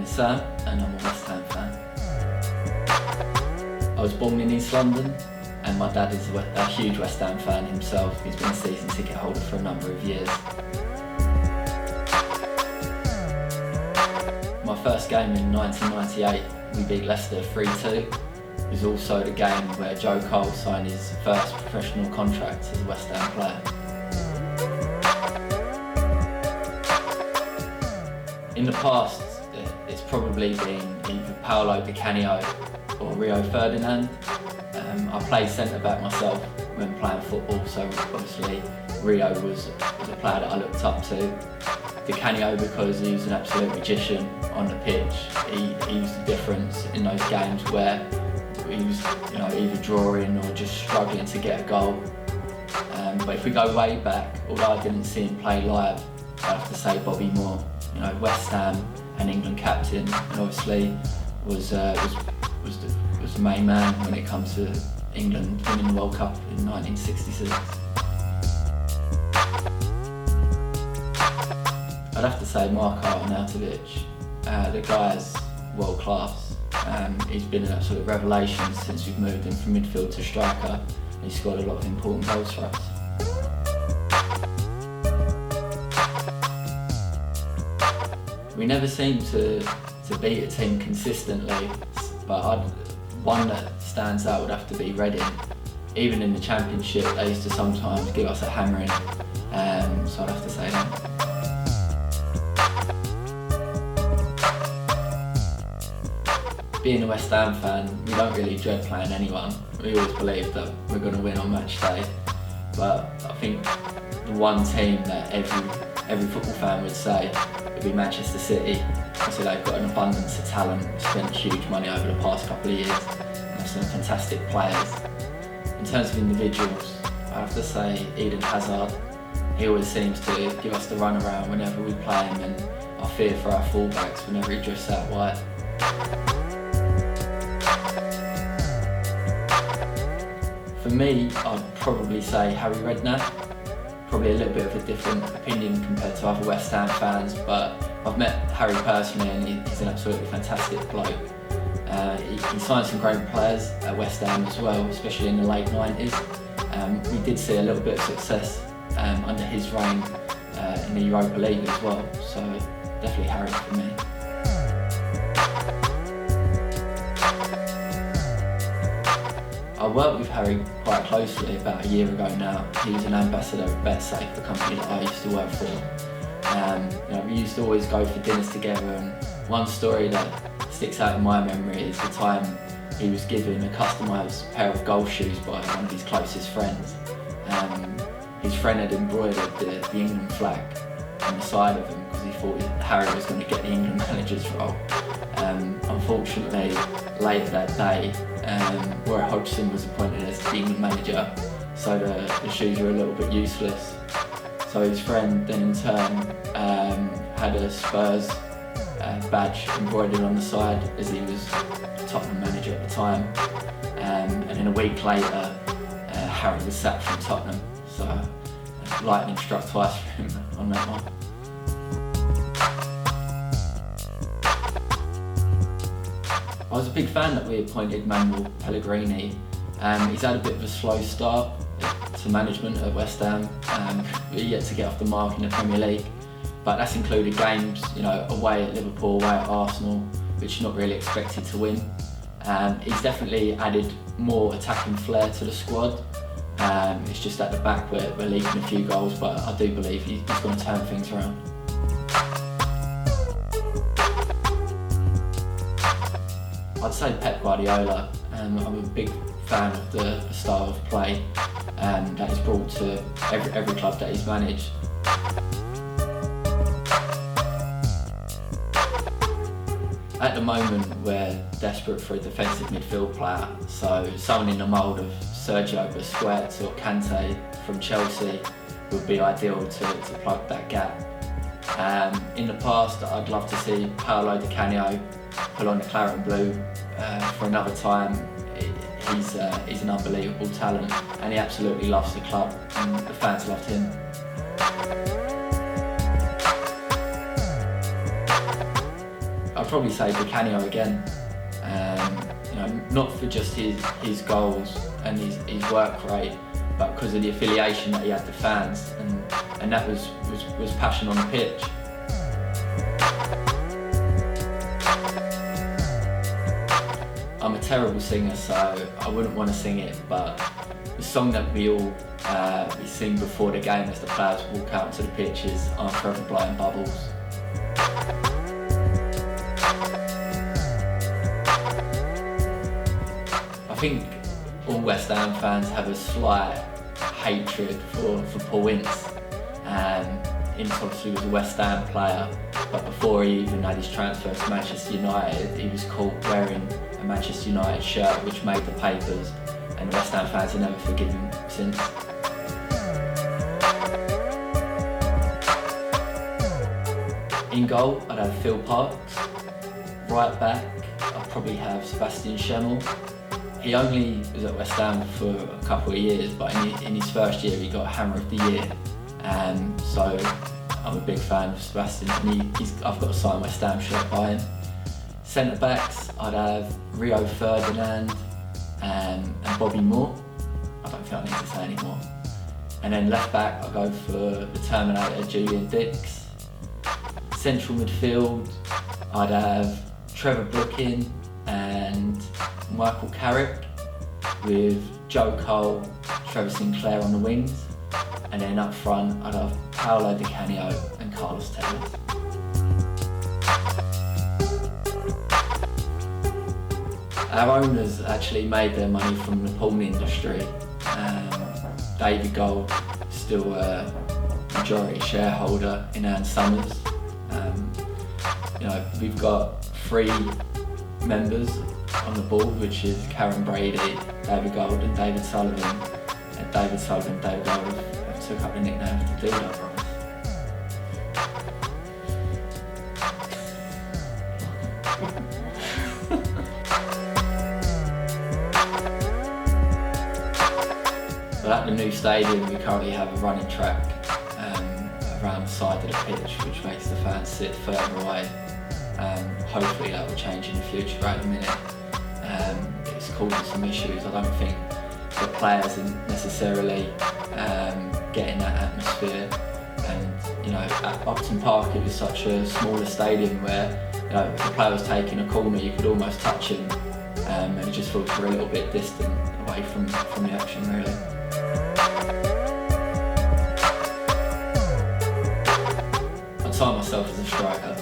name's Sam and I'm a West Ham fan. I was born in East London and my dad is a huge West Ham fan himself. He's been a season ticket holder for a number of years. My first game in 1998, we beat Leicester 3-2. It was also the game where Joe Cole signed his first professional contract as a West Ham player. In the past, it's probably been either Paolo Di Canio or Rio Ferdinand. I played centre-back myself when playing football, so obviously Rio was a player that I looked up to. Di Canio because he was an absolute magician on the pitch. He was the difference in those games where he was either drawing or just struggling to get a goal. But if we go way back, although I didn't see him play live, I have to say Bobby Moore. West Ham and England captain, and obviously was the main man when it comes to England winning the World Cup in 1966. I'd have to say Marko Arnautovic. The guy's world class. He's been an absolute revelation since we've moved him from midfield to striker. He's scored a lot of important goals for us. We never seem to beat a team consistently, but one that stands out would have to be Reading. Even in the Championship, they used to sometimes give us a hammering, so I'd have to say that. Being a West Ham fan, we don't really dread playing anyone. We always believe that we're going to win on match day, but I think the one team that every football fan would say would be Manchester City. So they've got an abundance of talent, spent huge money over the past couple of years, and have some fantastic players. In terms of individuals, I have to say Eden Hazard. He always seems to give us the run around whenever we play him, and I fear for our fullbacks whenever he drifts out wide. For me, I'd probably say Harry Redknapp. Probably a little bit of a different opinion compared to other West Ham fans, but I've met Harry personally and he's an absolutely fantastic bloke. He signed some great players at West Ham as well, especially in the late 90s. We did see a little bit of success under his reign in the Europa League as well, so definitely Harry for me. I worked with Harry quite closely about a year ago now. He was an ambassador of BetSafe, the company that I used to work for. We used to always go for dinners together, and one story that sticks out in my memory is the time he was given a customised pair of golf shoes by one of his closest friends. His friend had embroidered the England flag on the side of them because he thought Harry was going to get the England manager's role. Unfortunately, later that day, Roy Hodgson was appointed as the England manager, so the shoes were a little bit useless. So his friend then in turn had a Spurs badge embroidered on the side as he was Tottenham manager at the time. And then a week later, Harry was sacked from Tottenham, so lightning struck twice for him on that one. I was a big fan that we appointed Manuel Pellegrini. He's had a bit of a slow start to management at West Ham. We're yet to get off the mark in the Premier League, but that's included games, away at Liverpool, away at Arsenal, which you're not really expected to win. He's definitely added more attacking flair to the squad. It's just at the back we're leaking a few goals, but I do believe he's going to turn things around. I'd say Pep Guardiola. I'm a big fan of the style of play that he's brought to every club that he's managed. At the moment, we're desperate for a defensive midfield player, so someone in the mould of Sergio Busquets or Kante from Chelsea would be ideal to plug that gap. In the past, I'd love to see Paolo Di Canio pull on the claret and blue for another time. He's an unbelievable talent, and he absolutely loves the club, and the fans loved him. I'd probably say Di Canio again. You know, not for just his goals and his work rate, but because of the affiliation that he had to fans, and that was passion on the pitch. I'm a terrible singer, so I wouldn't want to sing it, but the song that we all we sing before the game as the players walk out onto the pitch is "I'm Forever Blowing Bubbles." I think all West Ham fans have a slight hatred for Paul Ince. Ince obviously was a West Ham player, but before he even had his transfer to Manchester United, he was caught wearing a Manchester United shirt which made the papers, and West Ham fans have never forgiven him since. In goal, I'd have Phil Parkes. Right back, I'd probably have Sebastian Schemmel. He only was at West Ham for a couple of years, but in his first year he got Hammer of the Year. So I'm a big fan of Sebastian, and I've got a signed West Ham shirt by him. Centre backs, I'd have Rio Ferdinand and Bobby Moore. I don't think I need to say any more. And then left back, I'll go for the Terminator, Julian Dix. Central midfield, I'd have Trevor Brooking and Michael Carrick, with Joe Cole, Trevor Sinclair on the wings. And then up front, I'd have Paolo Di Canio and Carlos Tevez. Our owners actually made their money from the porn industry. David Gold, still a majority shareholder in Ann Summers. You know, we've got 3 members on the board, which is Karen Brady, David Gold and David Sullivan. And David Sullivan and David Gold have took up the nickname of the Dildo Brothers. But at the new stadium, we currently have a running track around the side of the pitch, which makes the fans sit further away. Hopefully that will change in the future, but at the minute it's causing some issues. I don't think the players are necessarily getting that atmosphere, and you know, at Upton Park it was such a smaller stadium where, you know, if the player was taking a corner you could almost touch him, and it just feels we're a little bit distant away from the action really. I'd sign myself as a striker.